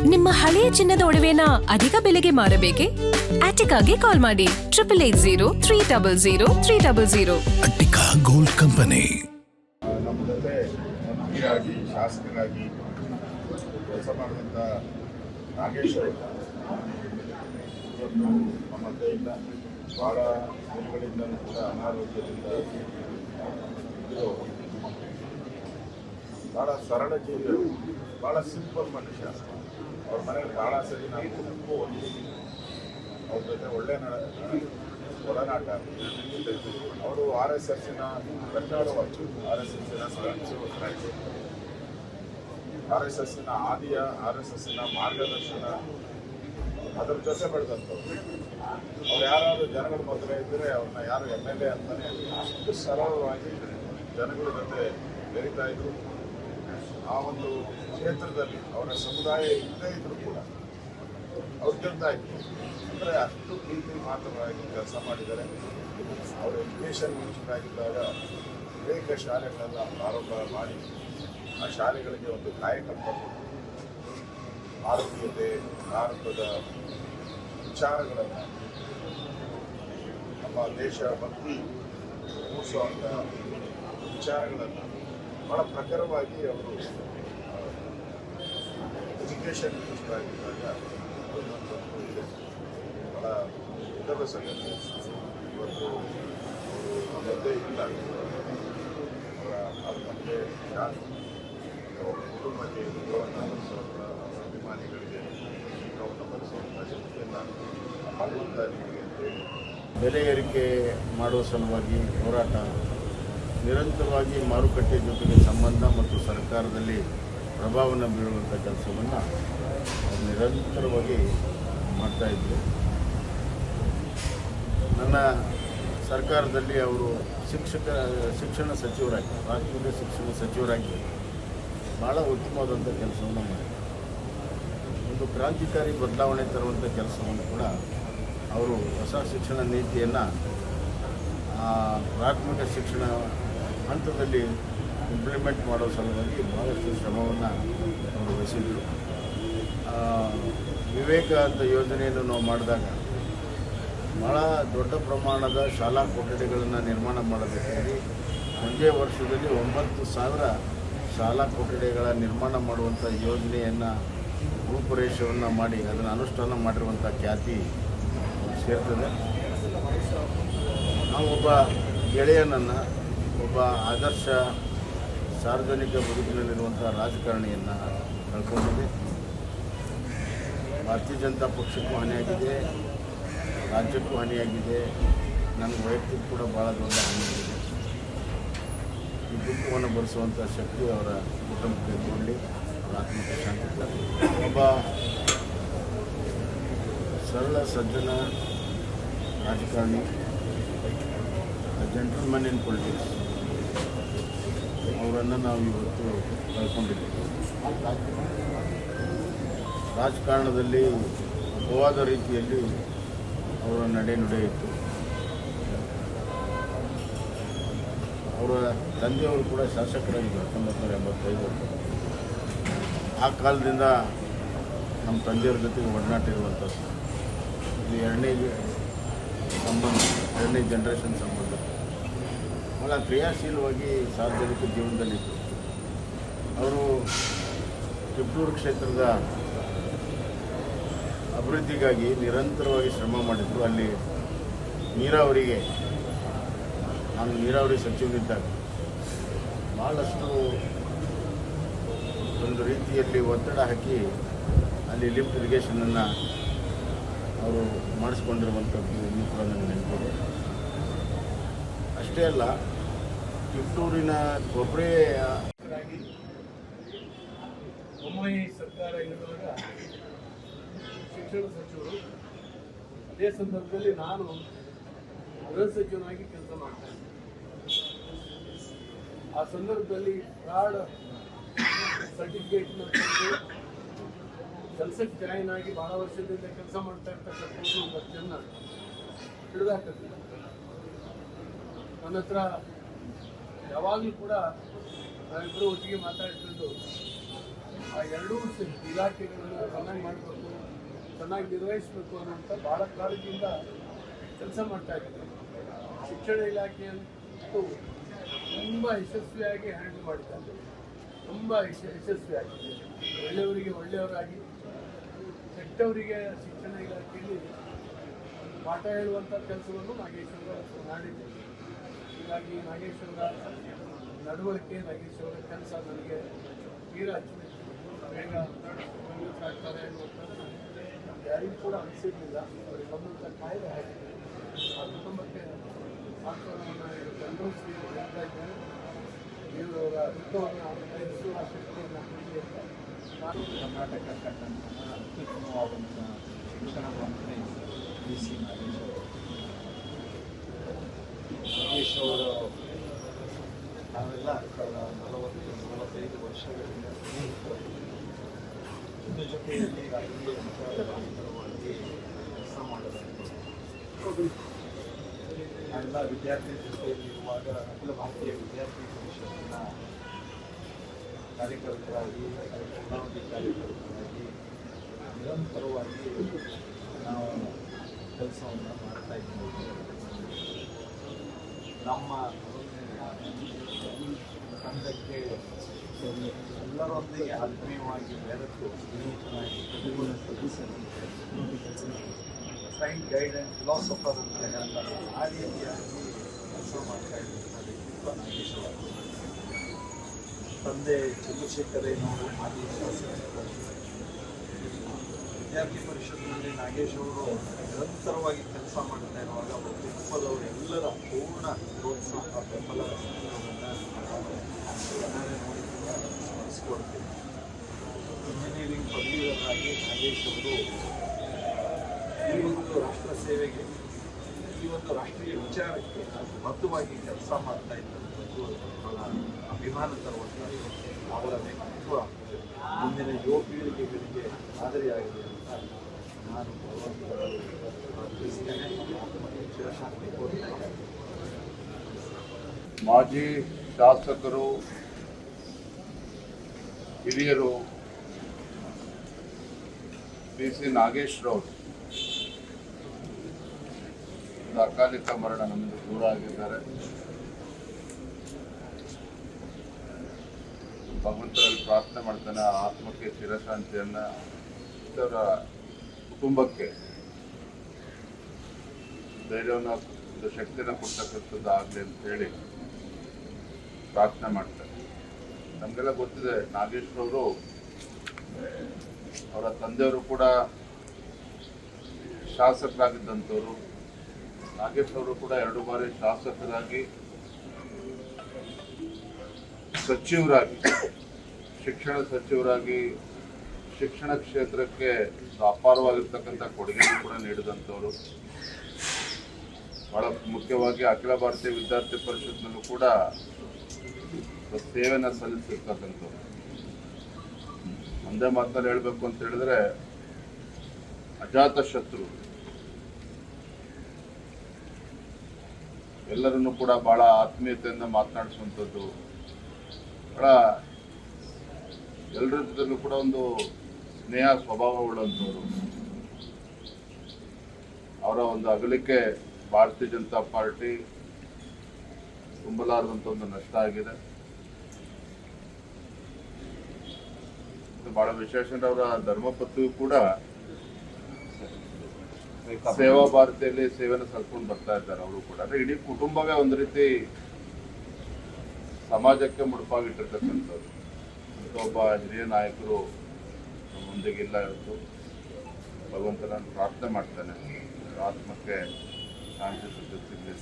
ನಿಮ್ಮ ಹಳೆಯ ಚಿನ್ನದ ಒಡವೆನ ಅಧಿಕ ಬೆಲೆಗೆ ಮಾರಬೇಕೆ? ಆಟಿಕಾಗೆ ಕಾಲ್ ಮಾಡಿ 8880 ಅಟ್ಟಿಕಾ ಗೋಲ್ಡ್ ಕಂಪನಿ. ನಮ್ಮ ಜೊತೆ ಮಂತ್ರಿಯಾಗಿ ಶಾಸಕರಾಗಿ ಕೆಲಸ ಮಾಡಿದಂಥ ನಾಗೇಶ್ ಅವರು ಇವತ್ತು ನಮ್ಮ ಕೈಯಿಂದ ಭಾಳ ದಿನಗಳಿಂದಲೂ ಕೂಡ ಅನಾರೋಗ್ಯದಿಂದ ಇದು ಭಾಳ ಸರಳ ಜೀವಿ, ಭಾಳ ಸಿಂಪಲ್ ಮನುಷ್ಯ. ಅವ್ರ ಮನೇಲಿ ಭಾಳ ಸರಿ ನಾವು ತಪ್ಪು ಹೋಗಿದ್ದೀವಿ. ಅವ್ರ ಜೊತೆ ಒಳ್ಳೆ ಒಡನಾಟ. ಅವರು RSSನ ಕನ್ನಡವಾಗಿ RSSನ ಸ್ವಯಂಸೇವಕರಾಗಿ RSSನ ಆದಿಯ RSSನ ಮಾರ್ಗದರ್ಶನ ಅದರ ಜೊತೆ ಬೆಳೆದಂಥವ್ರು. ಅವ್ರು ಯಾರಾದರೂ ಜನಗಳ ಮಧ್ಯೆ ಇದ್ದರೆ ಅವ್ರನ್ನ ಯಾರು MLA ಅಂತಾನೆ ಅಷ್ಟು ಸರಳವಾಗಿ ಜನಗಳ ಜೊತೆ ಬೆರೀತಾ ಇದ್ರು. ಆ ಒಂದು ಕ್ಷೇತ್ರದಲ್ಲಿ ಅವರ ಸಮುದಾಯ ಇಲ್ಲದೇ ಇದ್ರೂ ಕೂಡ ಅವ್ರು ಗೆಲ್ತಾ ಇದ್ರು. ಅಂದರೆ ಅಷ್ಟು ಪ್ರೀತಿ ಮಾತ್ರವಾಗಿ ಕೆಲಸ ಮಾಡಿದ್ದಾರೆ. ಅವರು ಎಜುಕೇಷನ್ ಮಿನಿಸ್ಟರ್ ಆಗಿದ್ದಾಗ ಅನೇಕ ಶಾಲೆಗಳೆಲ್ಲ ಪ್ರಾರಂಭ ಮಾಡಿ ಆ ಶಾಲೆಗಳಿಗೆ ಒಂದು ಕಾಯಕಲ್ಪ ಭಾರತೀಯತೆ, ಭಾರತದ ವಿಚಾರಗಳನ್ನು, ನಮ್ಮ ದೇಶ ಭಕ್ತಿ ಮೂಡಿಸುವಂಥ ವಿಚಾರಗಳನ್ನು ಭಾಳ ಪ್ರಖರವಾಗಿ ಅವರು ಎಜುಕೇಷನ್ ಮಿನಿಸ್ಟರ್ ಆಗಿದ್ದಾಗ ಇದೆ. ಭಾಳ ಉದ್ದದ ಸಂಗತಿ. ಇವತ್ತು ಅವರು ಮಧ್ಯೆ ಇಲ್ಲ. ಅವರ ಆತ್ಮಹತ್ಯೆ ಕುಟುಂಬಕ್ಕೆ ದುಃಖವನ್ನು ಭರಿಸುವಂಥ ಅಭಿಮಾನಿಗಳಿಗೆ ದುಃಖವನ್ನು ಭರಿಸುವಂಥ ಶಕ್ತಿಯನ್ನು ಭಗವಂತ ನಿಮಗೆ ಅಂತೇಳಿ ಬೆಲೆ ಏರಿಕೆ ಮಾಡುವ ಸಲುವಾಗಿ ಹೋರಾಟ, ನಿರಂತರವಾಗಿ ಮಾರುಕಟ್ಟೆ ಜೊತೆಗೆ ಸಂಬಂಧ ಮತ್ತು ಸರ್ಕಾರದಲ್ಲಿ ಪ್ರಭಾವವನ್ನು ಬೀರುವಂಥ ಕೆಲಸವನ್ನು ನಿರಂತರವಾಗಿ ಮಾಡ್ತಾಯಿದ್ರು. ನನ್ನ ಸರ್ಕಾರದಲ್ಲಿ ಅವರು ಶಿಕ್ಷಣ ಸಚಿವರಾಗಿ, ಪ್ರಾಥಮಿಕ ಶಿಕ್ಷಣ ಸಚಿವರಾಗಿ ಭಾಳ ಉತ್ತಮವಾದಂಥ ಕೆಲಸವನ್ನು ಮಾಡಿದರು. ಒಂದು ಕ್ರಾಂತಿಕಾರಿ ಬದಲಾವಣೆ ತರುವಂಥ ಕೆಲಸವನ್ನು ಕೂಡ ಅವರು ಹೊಸ ಶಿಕ್ಷಣ ನೀತಿಯನ್ನು ಪ್ರಾಥಮಿಕ ಶಿಕ್ಷಣ ಹಂತದಲ್ಲಿ ಇಂಪ್ಲಿಮೆಂಟ್ ಮಾಡೋ ಸಲುವಾಗಿ ಭಾಳಷ್ಟು ಶ್ರಮವನ್ನು ಅವರು ವಹಿಸಿದರು. ವಿವೇಕ ಅಂತ ಯೋಜನೆಯನ್ನು ನಾವು ಮಾಡಿದಾಗ ಭಾಳ ದೊಡ್ಡ ಪ್ರಮಾಣದ ಶಾಲಾ ಕೊಠಡಿಗಳನ್ನು ನಿರ್ಮಾಣ ಮಾಡಬೇಕಾಗಿ ಒಂದೇ ವರ್ಷದಲ್ಲಿ 9,000 ಶಾಲಾ ಕೊಠಡಿಗಳ ನಿರ್ಮಾಣ ಮಾಡುವಂಥ ಯೋಜನೆಯನ್ನು ರೂಪುರೇಷೆಯನ್ನು ಮಾಡಿ ಅದನ್ನು ಅನುಷ್ಠಾನ ಮಾಡಿರುವಂಥ ಖ್ಯಾತಿ ಸೇರ್ತದೆ. ನಾವು ಒಬ್ಬ ಗೆಳೆಯನನ್ನು, ಒಬ್ಬ ಆದರ್ಶ ಸಾರ್ವಜನಿಕ ಬದುಕಿನಲ್ಲಿರುವಂಥ ರಾಜಕಾರಣಿಯನ್ನು ಕಳ್ಕೊಂಡಿದೆ. ಭಾರತೀಯ ಜನತಾ ಪಕ್ಷಕ್ಕೂ ಹಾನಿಯಾಗಿದೆ, ರಾಜ್ಯಕ್ಕೂ ಹಾನಿಯಾಗಿದೆ, ನನಗೆ ವೈಯಕ್ತಿಕ ಕೂಡ ಭಾಳ ದೊಡ್ಡ ಹಾನಿಯಾಗಿದೆ. ಈ ದುಃಖವನ್ನು ಭರಿಸುವಂಥ ಶಕ್ತಿ ಅವರ ಕುಟುಂಬಕ್ಕೆ ಕೊಡಲಿ, ಅವರ ಆತ್ಮಕ್ಕೆ ಶಾಂತಿ. ಒಬ್ಬ ಸರಳ ಸಜ್ಜನ ರಾಜಕಾರಣಿ, ಜೆಂಟಲ್ಮನ್ ಇನ್ ಪೊಲಿಟಿಕ್ಸ್, ಅವರನ್ನು ನಾವು ಇವತ್ತು ಕಳ್ಕೊಂಡಿದ್ದೀವಿ. ರಾಜಕಾರಣದಲ್ಲಿ ಅಪವಾದ ರೀತಿಯಲ್ಲಿ ಅವರ ನಡೆ ಇತ್ತು. ಅವರ ತಂದೆಯವರು ಕೂಡ ಶಾಸಕರಾಗಿದ್ದರು 1985. ಆ ಕಾಲದಿಂದ ನಮ್ಮ ತಂದೆಯವ್ರ ಜೊತೆಗೆ ಒಡನಾಟ ಇರುವಂಥದ್ದು. ಇದು ಎರಡನೇ ಜನರೇಷನ್ ಸಂಬಂಧ. ಭಾಳ ಕ್ರಿಯಾಶೀಲವಾಗಿ ಸಾರ್ವಜನಿಕ ಜೀವನದಲ್ಲಿದ್ದರು. ಅವರು ತಿಪ್ಟೂರು ಕ್ಷೇತ್ರದ ಅಭಿವೃದ್ಧಿಗಾಗಿ ನಿರಂತರವಾಗಿ ಶ್ರಮ ಮಾಡಿದರು. ಅಲ್ಲಿ ನಾನು ನೀರಾವರಿ ಸಚಿವನಿದ್ದಾಗ ಭಾಳಷ್ಟು ಒಂದು ರೀತಿಯಲ್ಲಿ ಒತ್ತಡ ಹಾಕಿ ಅಲ್ಲಿ ಲಿಫ್ಟ್ ಇರಿಗೇಷನನ್ನು ಅವರು ಮಾಡಿಸ್ಕೊಂಡಿರುವಂಥದ್ದು ಇನ್ನೂ ಕೂಡ ನನಗೆ ನೆನಪಿದೆ. ಅಷ್ಟೇ ಅಲ್ಲ, ತಿಪ್ಟೂರಿನ ಕೊಬ್ಬರಿ ಬೊಮ್ಮಾಯಿ ಸರ್ಕಾರ ಇರುವಾಗ ಶಿಕ್ಷಣ ಸಚಿವರು, ಅದೇ ಸಂದರ್ಭದಲ್ಲಿ ನಾನು ಗೃಹ ಸಚಿವನಾಗಿ ಕೆಲಸ ಮಾಡ್ತೇನೆ. ಆ ಸಂದರ್ಭದಲ್ಲಿ ಫ್ರಾಡ್ ಸರ್ಟಿಫಿಕೇಟ್ನ ಕೆಲಸಕ್ಕೆ ಜಾಯಿನ್ ಆಗಿ ಭಾಳ ವರ್ಷದಿಂದ ಕೆಲಸ ಮಾಡ್ತಾ ಇರ್ತಕ್ಕಂಥದ್ದು ಒಂದಷ್ಟು ಜನ ಹಿಡಿದಾಕಿದ್ರು. ನನ್ನ ಹತ್ರ ಯಾವಾಗಲೂ ಕೂಡ ನಾವಿಬ್ಬರು ಒಟ್ಟಿಗೆ ಮಾತಾಡ್ಕೊಂಡು ಆ ಎರಡೂ ಇಲಾಖೆಗಳನ್ನು ಚೆನ್ನಾಗಿ ಮಾಡಬೇಕು, ಚೆನ್ನಾಗಿ ನಿರ್ವಹಿಸಬೇಕು ಅನ್ನೋಂಥ ಭಾಳ ಕಾಳಜಿಯಿಂದ ಕೆಲಸ ಮಾಡ್ತಾ ಇದ್ದಾರೆ. ಶಿಕ್ಷಣ ಇಲಾಖೆಯಂತೂ ತುಂಬ ಯಶಸ್ವಿಯಾಗಿ ಹ್ಯಾಂಡಲ್ ಮಾಡಿದ್ದಾರೆ, ತುಂಬ ಯಶಸ್ವಿಯಾಗಿ. ಒಳ್ಳೆಯವರಿಗೆ ಒಳ್ಳೆಯವರಾಗಿ, ಕೆಟ್ಟವರಿಗೆ ಶಿಕ್ಷಣ ಇಲಾಖೆಯಲ್ಲಿ ಪಾಠ ಹೇಳುವಂಥ ಕೆಲಸವನ್ನು ನಾಗೇಶ್ವರ ಮಾಡಿದ್ದಾರೆ. ಹೀಗಾಗಿ ನಾಗೇಶ್ವರ ನಡವಳಿಕೆ, ನಾಗೇಶ್ವರ ಕೆಲಸ ನನಗೆ ತೀರಾ ಬೇಗ ಆಗ್ತಾರೆ ಅನ್ನುವಂಥದ್ದು ಯಾರಿಗೂ ಕೂಡ ಅನಿಸಿರಲಿಲ್ಲ. ಅವರಿಗೆ ಬಂದಂಥ ಕಾಯಿಲೆ ಆಗಿದೆ. ಆ ಕುಟುಂಬಕ್ಕೆ ಸಾಂತ್ವನವನ್ನು ಅನುಭವಿಸಿ ಹೇಳ್ತಾ ಇದ್ದೇನೆ. ದೇವರವರ ದುಃಖವನ್ನು ಅನುಭವಿಸುವ ಶಕ್ತಿಯನ್ನು ಹೊಂದಿ ಅಂತ ನಾನು ಕರ್ನಾಟಕ ಕಂಡಂತಹ ಅತ್ಯುತ್ತಮವಾದಂಥ ಶಿಕ್ಷಣ ಮಂತ್ರಿ ಡಿ ಸಿ ನಾಗೇಶ್ ಅವರು ನಾವೆಲ್ಲ ಕಳೆದ 40-45 ವರ್ಷಗಳಿಂದ ಸ್ನೇಹಿತರು, ಜೊತೆಯಲ್ಲಿ ರಾಜಕೀಯ ವಿಚಾರವಾಗಿ ಕೆಲಸ ಮಾಡೋದಂಥದ್ದು. ನಾವೆಲ್ಲ ವಿದ್ಯಾರ್ಥಿ ಜೊತೆಯಲ್ಲಿರುವಾಗ ಅಖಿಲ ಭಾರತೀಯ ವಿದ್ಯಾರ್ಥಿ ಪರಿಷತ್ತಿನ ಕಾರ್ಯಕರ್ತರಾಗಿ, ಪೂರ್ಣಾವಧಿ ಕಾರ್ಯಕರ್ತರಾಗಿ ನಿರಂತರವಾಗಿ ನಾವು ಕೆಲಸವನ್ನು ಮಾಡ್ತಾ ಇದ್ದೀವಿ. ನಮ್ಮ ತಂಡಕ್ಕೆ ಎಲ್ಲರೊಂದಿಗೆ ಆತ್ಮೀಯವಾಗಿ ಬೆರೆತು ಸ್ನೇಹಿತನಾಗಿ ಪ್ರತಿಕೂಲ ಸದಸ್ಯರಂತೆ ಸೈನ್ ಗೈಡ್ ಆ್ಯಂಡ್ ಫಿಲಾಸಫರ್ ಅಂತ ಹೇಳ್ತಾರೆ, ಆ ರೀತಿಯಾಗಿ ಕೆಲಸ ಮಾಡ್ತಾ ಇದ್ದಂಥ ವ್ಯಕ್ತಿತ್ವ ನಾಗೇಶ್ ಅವರು. ತಂದೆ ಚಂದ್ರಶೇಖರೇನವರು ಮಾಜಿ ಶಾಸಕರು. ವಿದ್ಯಾರ್ಥಿ ಪರಿಷತ್ನಲ್ಲಿ ನಾಗೇಶ್ ಅವರು ನಿರಂತರವಾಗಿ ಕೆಲಸ ಮಾಡ್ತಾ ಇರುವಾಗ ಅವರ ಕುಟುಂಬದವರು ಎಲ್ಲರ ಪೂರ್ಣ ಪ್ರೋತ್ಸಾಹ, ಬೆಂಬಲ ನಾನೇ ನೋಡಿ ಸ್ಮರಿಸಿಕೊಡ್ತೀನಿ. ಇಂಜಿನಿಯರಿಂಗ್ ಪದವೀಧರರಾಗಿ ನಾಗೇಶ್ ಅವರು ಈ ಒಂದು ರಾಷ್ಟ್ರ ಸೇವೆಗೆ, ಈ ಒಂದು ರಾಷ್ಟ್ರೀಯ ವಿಚಾರಕ್ಕೆ ಬದ್ಧವಾಗಿ ಕೆಲಸ ಮಾಡ್ತಾ ಇದ್ದಂಥದ್ದು ಬಹಳ ಅಭಿಮಾನ ತರುವಂಥದ್ದು. ಅವರ ವ್ಯಕ್ತಿತ್ವ ಮುಂದಿನ ಯುವ ಪೀಳಿಗೆಗಳಿಗೆ ಮಾದರಿಯಾಗಿದೆ ಅಂತ ನಾನು ಪ್ರಾರ್ಥಿಸ್ತೇನೆ. ಶಿವಶಾಂತಿ ಕೋರ್ತೇನೆ. ಮಾಜಿ ಶಾಸಕರು, ಹಿರಿಯರು ಡಿ ಸಿ ನಾಗೇಶ್ರವರು ಅಕಾಲಿಕ ಮರಣ ನಮಗೆ ದೂರ ಆಗಿದ್ದಾರೆ. ಭಗವಂತನಲ್ಲಿ ಪ್ರಾರ್ಥನೆ ಮಾಡ್ತಾನೆ ಆ ಆತ್ಮಕ್ಕೆ ಚಿರಶಾಂತಿಯನ್ನು, ಅವರ ಕುಟುಂಬಕ್ಕೆ ಧೈರ್ಯವನ್ನು, ಒಂದು ಶಕ್ತಿಯನ್ನು ಕೊಡ್ತಕ್ಕಂಥದ್ದು ಆಗಲಿ ಅಂತ ಹೇಳಿ ಪ್ರಾರ್ಥನೆ ಮಾಡ್ತಾರೆ. ನಮಗೆಲ್ಲ ಗೊತ್ತಿದೆ, ನಾಗೇಶ್ರವರು ಅವರ ತಂದೆಯವರು ಕೂಡ ಶಾಸಕರಾಗಿದ್ದಂಥವ್ರು. ನಾಗೇಶ್ ಅವರು ಕೂಡ 2 ಬಾರಿ ಶಾಸಕರಾಗಿ, ಸಚಿವರಾಗಿ, ಶಿಕ್ಷಣ ಸಚಿವರಾಗಿ ಶಿಕ್ಷಣ ಕ್ಷೇತ್ರಕ್ಕೆ ಅಪಾರವಾಗಿರ್ತಕ್ಕಂಥ ಕೊಡುಗೆಯನ್ನು ಕೂಡ ನೀಡಿದಂಥವರು. ಬಹಳ ಮುಖ್ಯವಾಗಿ ಅಖಿಲ ಭಾರತೀಯ ವಿದ್ಯಾರ್ಥಿ ಪರಿಷತ್ನಲ್ಲೂ ಕೂಡ ಸೇವೆಯನ್ನು ಸಲ್ಲಿಸಿರ್ತಕ್ಕಂಥವ್ರು. ಒಂದೇ ಮಾತಲ್ಲಿ ಹೇಳಬೇಕು ಅಂತ ಹೇಳಿದ್ರೆ, ಅಜಾತ ಶತ್ರು, ಎಲ್ಲರನ್ನೂ ಕೂಡ ಬಹಳ ಆತ್ಮೀಯತೆಯಿಂದ ಮಾತನಾಡಿಸುವಂಥದ್ದು, ಬಹಳ ಎಲ್ಲರ ಜೊತೆಲೂ ಕೂಡ ಒಂದು ಸ್ನೇಹ ಸ್ವಭಾವ ಉಳ್ಳಂಥವ್ರು. ಅವರ ಒಂದು ಅಗಲಿಕೆ ಭಾರತೀಯ ಜನತಾ ಪಾರ್ಟಿ ತುಂಬಲಾರದಂಥ ಒಂದು ನಷ್ಟ ಆಗಿದೆ. ಬಹಳ ವಿಶೇಷ, ಅವರ ಧರ್ಮಪತ್ನಿಯೂ ಕೂಡ ಸೇವಾ ಭಾರತಿಯಲ್ಲಿ ಸೇವೆಯನ್ನು ಸಲ್ಕೊಂಡು ಬರ್ತಾ ಇದ್ದಾರೆ. ಅವರು ಕೂಡ ಇಡೀ ಕುಟುಂಬವೇ ಒಂದು ರೀತಿ ಸಮಾಜಕ್ಕೆ ಮುಡುಪಾಗಿಟ್ಟಿರ್ತಕ್ಕಂಥವ್ರು. ಒಬ್ಬ ಹಿರಿಯ ನಾಯಕರು ಮುಂದೆಗಿಲ್ಲ ಇವತ್ತು. ಭಗವಂತನ ಪ್ರಾರ್ಥನೆ ಮಾಡ್ತಾನೆ, ಆತ್ಮಕ್ಕೆ ಶಾಂತಿ ಸಿಗಲಿ.